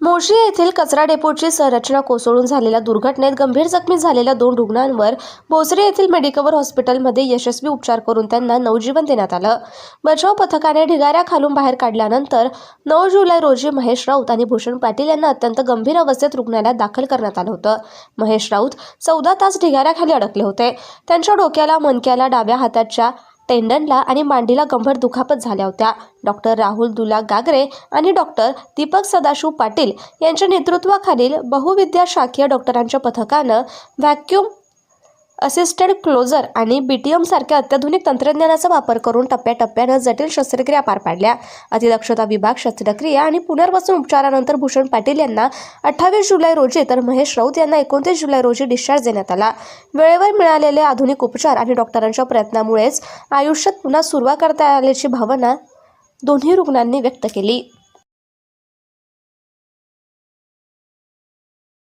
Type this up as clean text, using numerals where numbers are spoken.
मोशी येथील कचरा डेपोची संरचना कोसळून झालेल्या दुर्घटनेत गंभीर जखमी झालेल्या 2 रुग्णांवर भोसरी येथील मेडिकवर हॉस्पिटलमध्ये यशस्वी उपचार करून त्यांना नवजीवन देण्यात आलं. बचाव पथकाने ढिगाऱ्याखालून बाहेर काढल्यानंतर 9 जुलै रोजी महेश राऊत आणि भूषण पाटील यांना अत्यंत गंभीर अवस्थेत रुग्णालयात दाखल करण्यात आलं होतं. महेश राऊत 14 तास ढिगाऱ्याखाली अडकले होते. त्यांच्या डोक्याला, मणक्याला, डाव्या हाताच्या टेंडनला आणि मांडीला गंभीर दुखापत झाल्या होत्या. डॉक्टर राहुल दुला गागरे आणि डॉक्टर दीपक सदाशिव पाटील यांच्या नेतृत्वाखालील बहुविद्याशाखीय डॉक्टरांच्या पथकानं व्हॅक्यूम असिस्टेड क्लोजर आणि BTM सारख्या अत्याधुनिक तंत्रज्ञानाचा वापर करून टप्प्याटप्प्यानं जटिल शस्त्रक्रिया पार पाडल्या. अतिदक्षता विभाग शस्त्रक्रिया आणि पुनर्वसन उपचारानंतर भूषण पाटील यांना 28 जुलै रोजी तर महेश राऊत यांना 29 जुलै रोजी डिस्चार्ज देण्यात आला. वेळेवर मिळालेले आधुनिक उपचार आणि डॉक्टरांच्या प्रयत्नामुळेच आयुष्यात पुन्हा सुरुवात करता आल्याची भावना दोन्ही रुग्णांनी व्यक्त केली.